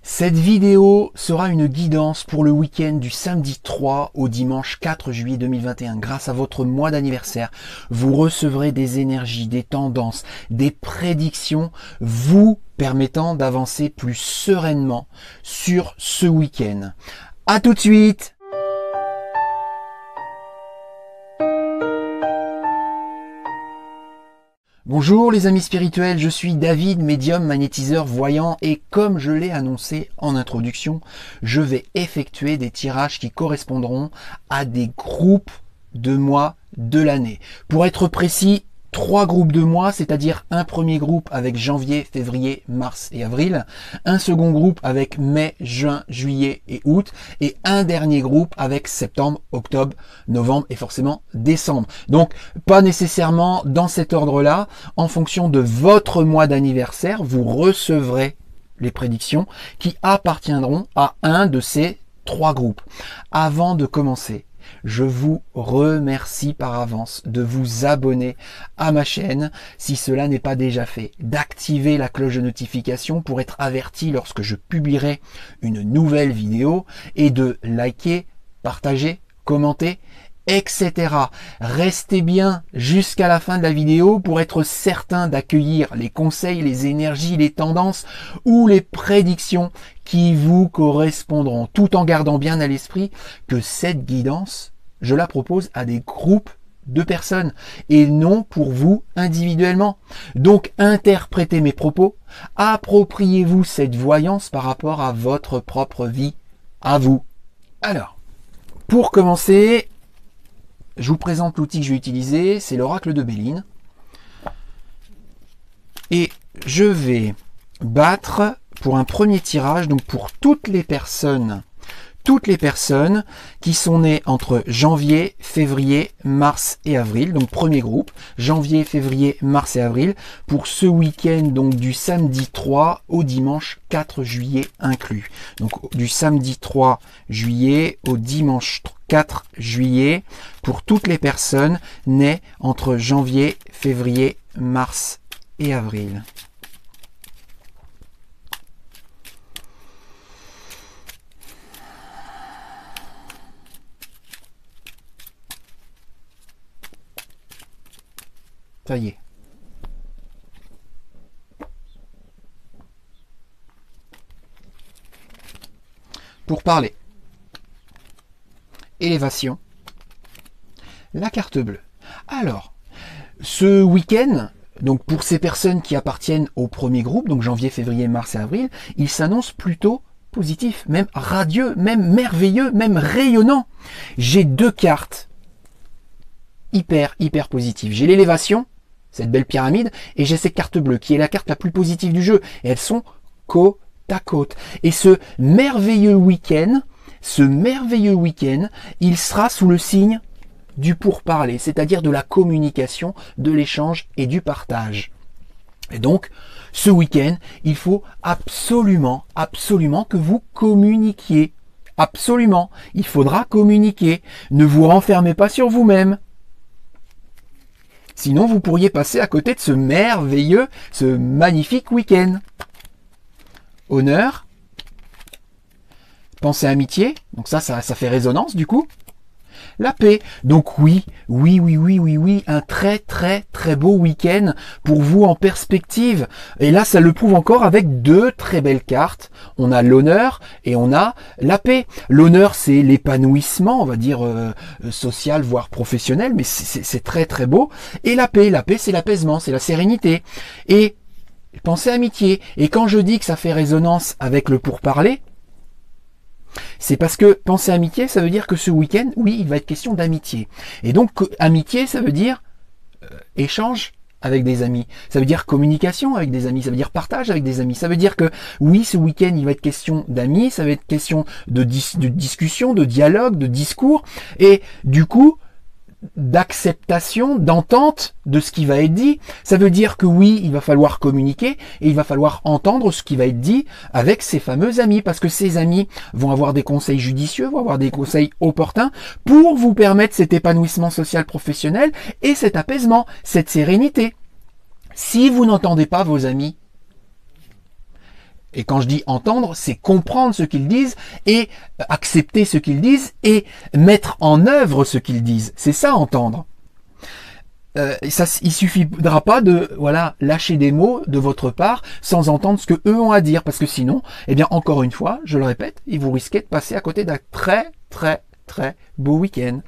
Cette vidéo sera une guidance pour le week-end du samedi 3 au dimanche 4 juillet 2021. Grâce à votre mois d'anniversaire, vous recevrez des énergies, des tendances, des prédictions vous permettant d'avancer plus sereinement sur ce week-end. À tout de suite! Bonjour les amis spirituels, je suis David, médium, magnétiseur, voyant et comme je l'ai annoncé en introduction, je vais effectuer des tirages qui correspondront à des groupes de mois de l'année. Pour être précis, 3 groupes de mois, c'est-à-dire un premier groupe avec janvier, février, mars et avril, un second groupe avec mai, juin, juillet et août, et un dernier groupe avec septembre, octobre, novembre et forcément décembre. Donc pas nécessairement dans cet ordre-là, en fonction de votre mois d'anniversaire, vous recevrez les prédictions qui appartiendront à un de ces 3 groupes. Avant de commencer, je vous remercie par avance de vous abonner à ma chaîne si cela n'est pas déjà fait, d'activer la cloche de notification pour être averti lorsque je publierai une nouvelle vidéo et de liker, partager, commenter, etc. Restez bien jusqu'à la fin de la vidéo pour être certain d'accueillir les conseils, les énergies, les tendances ou les prédictions qui vous correspondront, tout en gardant bien à l'esprit que cette guidance, je la propose à des groupes de personnes et non pour vous individuellement. Donc interprétez mes propos, appropriez-vous cette voyance par rapport à votre propre vie, à vous. Alors, pour commencer, je vous présente l'outil que je vais utiliser, c'est l'oracle de Béline. Et je vais battre pour un premier tirage, donc pour toutes les personnes qui sont nées entre janvier, février, mars et avril, donc premier groupe, janvier, février, mars et avril, pour ce week-end donc du samedi 3 au dimanche 4 juillet inclus. Donc du samedi 3 juillet au dimanche 4 juillet, pour toutes les personnes nées entre janvier, février, mars et avril. Ça y est. Pour parler. Élévation. La carte bleue. Alors, ce week-end, donc pour ces personnes qui appartiennent au premier groupe, donc janvier, février, mars et avril, il s'annonce plutôt positif, même radieux, même merveilleux, même rayonnant. J'ai 2 cartes hyper positives. J'ai l'élévation, cette belle pyramide, et j'ai cette carte bleue qui est la carte la plus positive du jeu. Et elles sont côte à côte. Et ce merveilleux week-end, il sera sous le signe du pourparler, c'est-à-dire de la communication, de l'échange et du partage. Et donc, ce week-end, il faut absolument que vous communiquiez. Absolument, il faudra communiquer. Ne vous renfermez pas sur vous-même. Sinon, vous pourriez passer à côté de ce merveilleux, ce magnifique week-end. Honneur. Pensée amitié. Donc ça fait résonance du coup. La paix. Donc oui, un très beau week-end pour vous en perspective. Et là, ça le prouve encore avec 2 très belles cartes. On a l'honneur et on a la paix. L'honneur, c'est l'épanouissement, on va dire social, voire professionnel, mais c'est très beau. Et la paix, c'est l'apaisement, c'est la sérénité. Et pensez amitié. Et quand je dis que ça fait résonance avec le pourparler, c'est parce que penser amitié, ça veut dire que ce week-end, oui, il va être question d'amitié. Et donc, amitié, ça veut dire échange avec des amis. Ça veut dire communication avec des amis. Ça veut dire partage avec des amis. Ça veut dire que, oui, ce week-end, il va être question d'amis. Ça va être question de discussion, de dialogue, de discours. Et du coup, d'acceptation, d'entente de ce qui va être dit. Ça veut dire que oui, il va falloir communiquer et il va falloir entendre ce qui va être dit avec ses fameux amis, parce que ces amis vont avoir des conseils judicieux, vont avoir des conseils opportuns pour vous permettre cet épanouissement social professionnel et cet apaisement, cette sérénité. Si vous n'entendez pas vos amis, Et quand je dis entendre, c'est comprendre ce qu'ils disent et accepter ce qu'ils disent et mettre en œuvre ce qu'ils disent. C'est ça, entendre. Il suffira pas de lâcher des mots de votre part sans entendre ce que eux ont à dire, parce que sinon, eh bien encore une fois, je le répète, vous risquez de passer à côté d'un très très très beau week-end.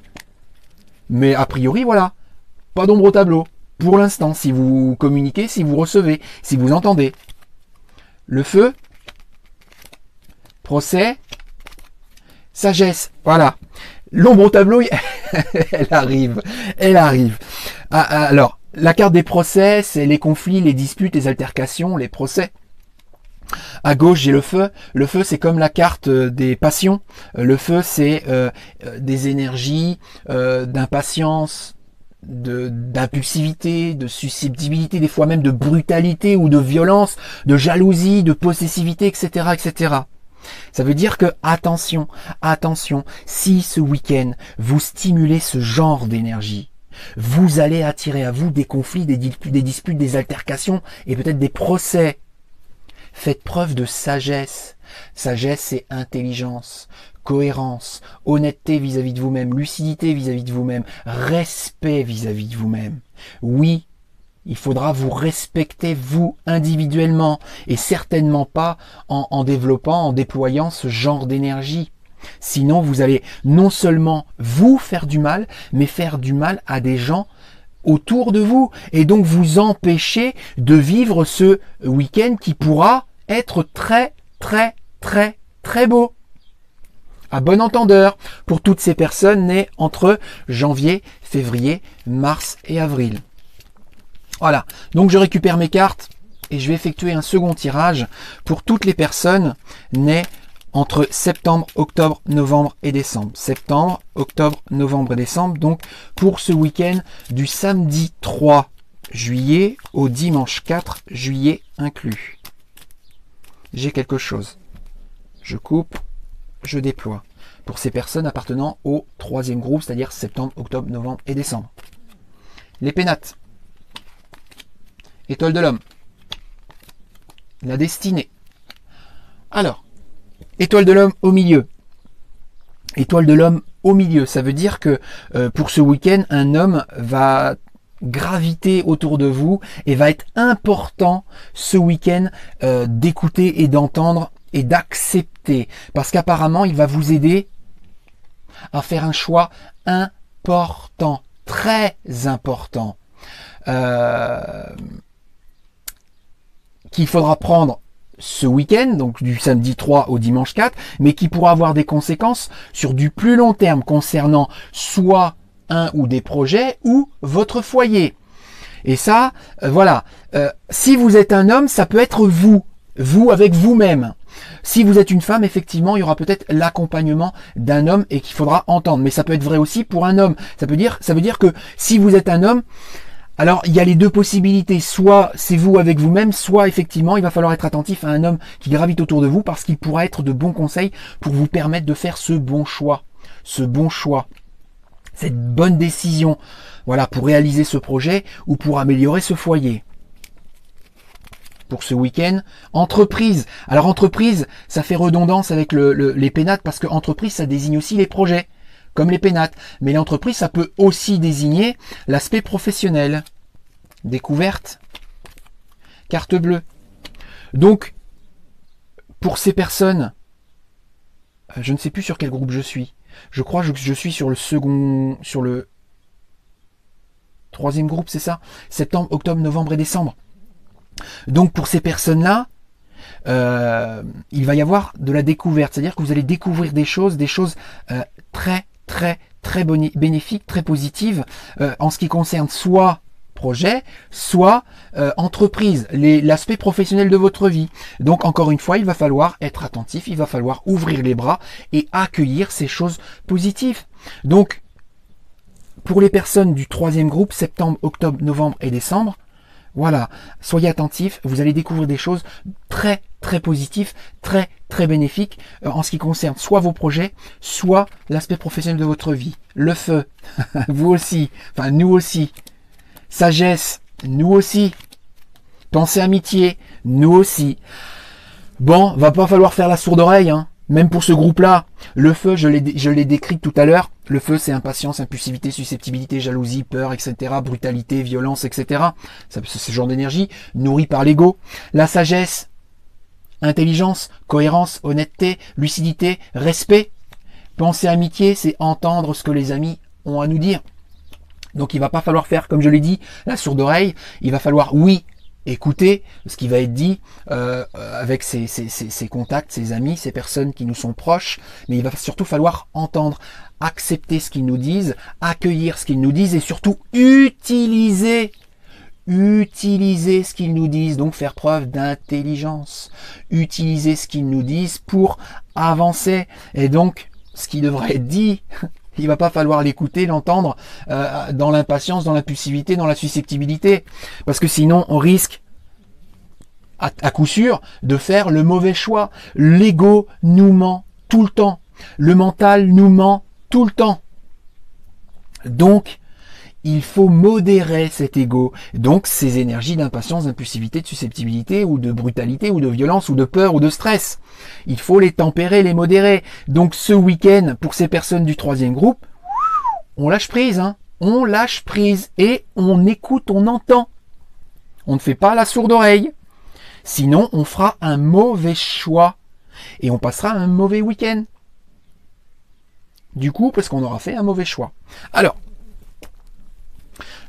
Mais a priori, voilà, pas d'ombre au tableau. Pour l'instant, si vous communiquez, si vous recevez, si vous entendez. Le feu, procès, sagesse, voilà. L'ombre au tableau, elle arrive, elle arrive. Alors, la carte des procès, c'est les conflits, les disputes, les altercations, les procès. À gauche, j'ai le feu. Le feu, c'est comme la carte des passions. Le feu, c'est des énergies, d'impatience, d'impulsivité, de susceptibilité, des fois même de brutalité ou de violence, de jalousie, de possessivité, etc., etc. Ça veut dire que, attention, attention, si ce week-end, vous stimulez ce genre d'énergie, vous allez attirer à vous des conflits, des disputes, des altercations et peut-être des procès. Faites preuve de sagesse. Sagesse, c'est intelligence, cohérence, honnêteté vis-à-vis de vous-même, lucidité vis-à-vis de vous-même, respect vis-à-vis de vous-même. Oui, il faudra vous respecter vous individuellement et certainement pas en développant, en déployant ce genre d'énergie. Sinon, vous allez non seulement vous faire du mal, mais faire du mal à des gens autour de vous et donc vous empêcher de vivre ce week-end qui pourra être très très très très beau. À bon entendeur pour toutes ces personnes nées entre janvier, février, mars et avril. Voilà, donc je récupère mes cartes et je vais effectuer un second tirage pour toutes les personnes nées entre septembre, octobre, novembre et décembre. Septembre, octobre, novembre et décembre, donc pour ce week-end du samedi 3 juillet au dimanche 4 juillet inclus. J'ai quelque chose. Je coupe, je déploie. Pour ces personnes appartenant au troisième groupe, c'est-à-dire septembre, octobre, novembre et décembre. Les pénates. Étoile de l'homme. La destinée. Alors, étoile de l'homme au milieu. Étoile de l'homme au milieu, ça veut dire que pour ce week-end, un homme va graviter autour de vous et va être important ce week-end d'écouter et d'entendre et d'accepter. Parce qu'apparemment, il va vous aider à faire un choix important, très important, qu'il faudra prendre ce week-end, donc du samedi 3 au dimanche 4, mais qui pourra avoir des conséquences sur du plus long terme concernant soit un ou des projets ou votre foyer. Et ça, voilà, si vous êtes un homme, ça peut être vous avec vous-même. Si vous êtes une femme, effectivement, il y aura peut-être l'accompagnement d'un homme et qu'il faudra entendre. Mais ça peut être vrai aussi pour un homme. Ça veut dire que si vous êtes un homme, alors il y a les deux possibilités. Soit c'est vous avec vous-même, soit effectivement il va falloir être attentif à un homme qui gravite autour de vous parce qu'il pourra être de bons conseils pour vous permettre de faire ce bon choix. Cette bonne décision, voilà, pour réaliser ce projet ou pour améliorer ce foyer. Pour ce week-end, entreprise. Alors entreprise, ça fait redondance avec les pénates parce que entreprise, ça désigne aussi les projets, comme les pénates. Mais l'entreprise, ça peut aussi désigner l'aspect professionnel. Découverte, carte bleue. Donc, pour ces personnes, je ne sais plus sur quel groupe je suis. Je crois que je suis sur le troisième groupe, c'est ça? Septembre, octobre, novembre et décembre. Donc pour ces personnes-là, il va y avoir de la découverte, c'est-à-dire que vous allez découvrir des choses très très très bénéfiques, très positives en ce qui concerne soit projet, soit entreprise, l'aspect professionnel de votre vie. Donc encore une fois, il va falloir être attentif, il va falloir ouvrir les bras et accueillir ces choses positives. Donc pour les personnes du troisième groupe, septembre, octobre, novembre et décembre, voilà, soyez attentifs, vous allez découvrir des choses très très positives, très très bénéfiques en ce qui concerne soit vos projets, soit l'aspect professionnel de votre vie. Le feu, vous aussi, enfin nous aussi. Sagesse, nous aussi. Pensée amitié, nous aussi. Bon, va pas falloir faire la sourde oreille, hein. Même pour ce groupe-là, le feu, je l'ai décrit tout à l'heure. Le feu, c'est impatience, impulsivité, susceptibilité, jalousie, peur, etc. Brutalité, violence, etc. C'est ce genre d'énergie nourrie par l'ego. La sagesse, intelligence, cohérence, honnêteté, lucidité, respect. Penser amitié, c'est entendre ce que les amis ont à nous dire. Donc il va pas falloir faire, comme je l'ai dit, la sourde oreille. Il va falloir, oui, écouter ce qui va être dit avec ses contacts, ses amis, ces personnes qui nous sont proches, mais il va surtout falloir entendre, accepter ce qu'ils nous disent, accueillir ce qu'ils nous disent et surtout utiliser ce qu'ils nous disent, donc faire preuve d'intelligence, utiliser ce qu'ils nous disent pour avancer. Et donc ce qui devrait être dit, il va pas falloir l'écouter, l'entendre dans l'impatience, dans l'impulsivité, dans la susceptibilité. Parce que sinon, on risque, à coup sûr, de faire le mauvais choix. L'ego nous ment tout le temps. Le mental nous ment tout le temps. Donc, il faut modérer cet ego. Donc, ces énergies d'impatience, d'impulsivité, de susceptibilité, ou de brutalité, ou de violence, ou de peur, ou de stress. Il faut les tempérer, les modérer. Donc, ce week-end, pour ces personnes du troisième groupe, on lâche prise, hein. On lâche prise et on écoute, on entend. On ne fait pas la sourde oreille. Sinon, on fera un mauvais choix et on passera un mauvais week-end. Du coup, parce qu'on aura fait un mauvais choix. Alors,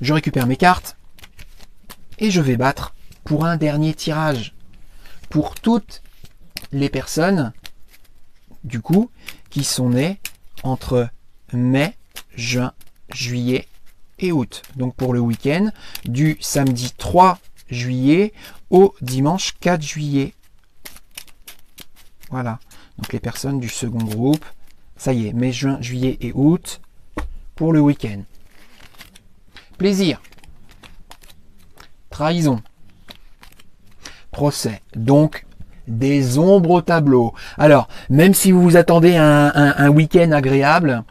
je récupère mes cartes et je vais battre pour un dernier tirage. Pour toutes les personnes, du coup, qui sont nées entre mai, juin, juillet et août. Donc pour le week-end du samedi 3 juillet au dimanche 4 juillet. Voilà. Donc les personnes du second groupe, ça y est, mai, juin, juillet et août pour le week-end. Plaisir. Trahison. Procès. Donc des ombres au tableau. Alors, même si vous vous attendez à un week-end agréable,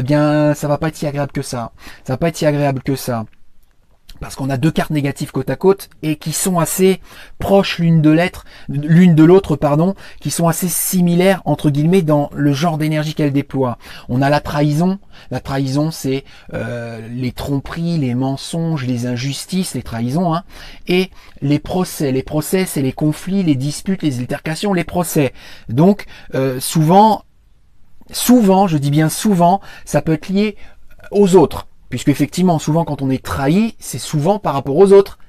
bien, ça va pas être si agréable que ça. Ça va pas être si agréable que ça. Parce qu'on a deux cartes négatives côte à côte et qui sont assez proches l'une de l'autre, pardon, qui sont assez similaires entre guillemets dans le genre d'énergie qu'elle déploie. On a la trahison. La trahison, c'est les tromperies, les mensonges, les injustices, les trahisons, hein, et les procès. Les procès, c'est les conflits, les disputes, les altercations, les procès. Donc souvent, je dis bien souvent, ça peut être lié aux autres. Puisque effectivement, souvent quand on est trahi, c'est souvent par rapport aux autres.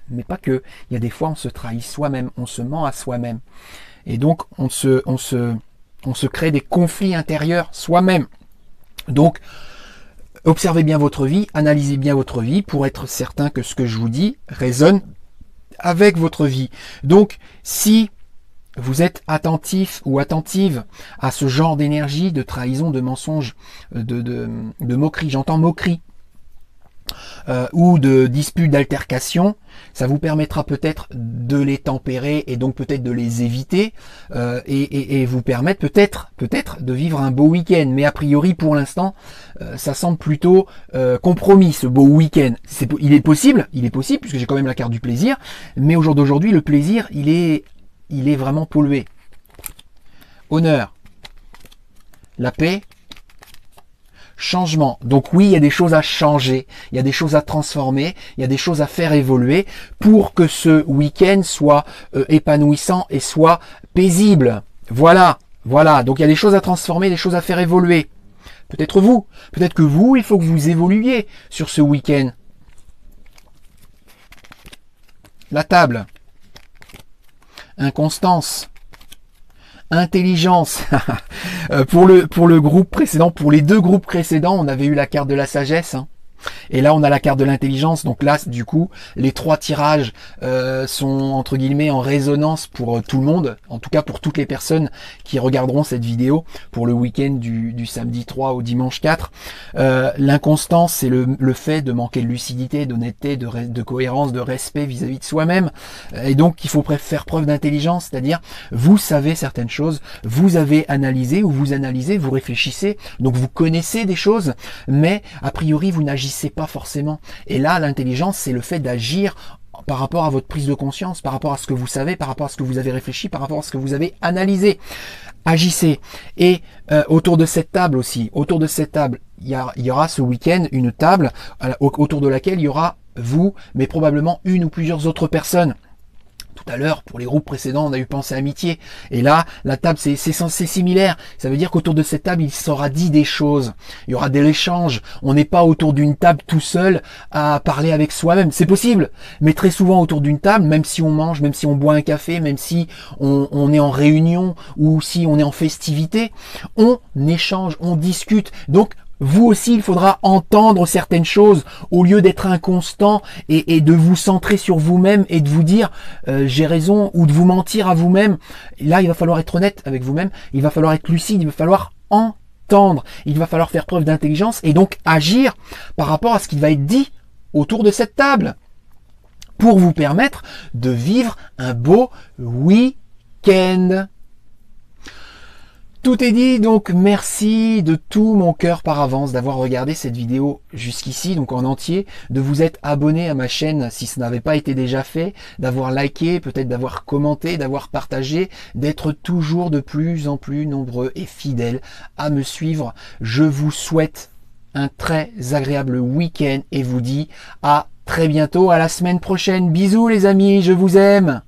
Mais pas que. Il y a des fois, on se trahit soi-même, on se ment à soi-même. Et donc, on se crée des conflits intérieurs soi-même. Donc, observez bien votre vie, analysez bien votre vie pour être certain que ce que je vous dis résonne avec votre vie. Donc, si vous êtes attentif ou attentive à ce genre d'énergie, de trahison, de mensonge, de moquerie, j'entends moquerie, ou de disputes, d'altercation, ça vous permettra peut-être de les tempérer et donc peut-être de les éviter et vous permettre peut-être de vivre un beau week-end. Mais a priori pour l'instant, ça semble plutôt compromis ce beau week-end. Il est possible puisque j'ai quand même la carte du plaisir, mais au jour d'aujourd'hui le plaisir il est vraiment pollué. Honneur, la paix, changement. Donc oui, il y a des choses à changer, il y a des choses à transformer, il y a des choses à faire évoluer pour que ce week-end soit épanouissant et soit paisible. Voilà. Donc il y a des choses à transformer, des choses à faire évoluer. Peut-être que vous, il faut que vous évoluiez sur ce week-end. La table. Inconstance, intelligence. Pour le groupe précédent, pour les deux groupes précédents, on avait eu la carte de la sagesse, hein. Et là, on a la carte de l'intelligence. Donc là, du coup, les trois tirages sont entre guillemets en résonance pour tout le monde. En tout cas, pour toutes les personnes qui regarderont cette vidéo pour le week-end du samedi 3 au dimanche 4. L'inconstance, c'est le fait de manquer de lucidité, d'honnêteté, de cohérence, de respect vis-à-vis de soi-même. Et donc, il faut faire preuve d'intelligence, c'est-à-dire, vous savez certaines choses, vous avez analysé ou vous analysez, vous réfléchissez, donc vous connaissez des choses, mais a priori, vous n'agissez pas forcément. Et là, l'intelligence, c'est le fait d'agir par rapport à votre prise de conscience, par rapport à ce que vous savez, par rapport à ce que vous avez réfléchi, par rapport à ce que vous avez analysé. Agissez. Et autour de cette table aussi, autour de cette table, il y aura ce week-end une table autour de laquelle il y aura vous, mais probablement une ou plusieurs autres personnes. Tout à l'heure, pour les groupes précédents, on a eu pensée amitié. Et là, la table, c'est similaire. Ça veut dire qu'autour de cette table, il sera dit des choses. Il y aura de l'échange. On n'est pas autour d'une table tout seul à parler avec soi-même. C'est possible. Mais très souvent, autour d'une table, même si on mange, même si on boit un café, même si on est en réunion ou si on est en festivité, on échange, on discute. Donc, vous aussi, il faudra entendre certaines choses au lieu d'être inconstant et de vous centrer sur vous-même et de vous dire j'ai raison ou de vous mentir à vous-même. Là, il va falloir être honnête avec vous-même, il va falloir être lucide, il va falloir entendre, il va falloir faire preuve d'intelligence et donc agir par rapport à ce qui va être dit autour de cette table pour vous permettre de vivre un beau week-end. Tout est dit, donc merci de tout mon cœur par avance d'avoir regardé cette vidéo jusqu'ici, donc en entier, de vous être abonné à ma chaîne si ce n'avait pas été déjà fait, d'avoir liké, peut-être d'avoir commenté, d'avoir partagé, d'être toujours de plus en plus nombreux et fidèles à me suivre. Je vous souhaite un très agréable week-end et vous dis à très bientôt, à la semaine prochaine. Bisous les amis, je vous aime.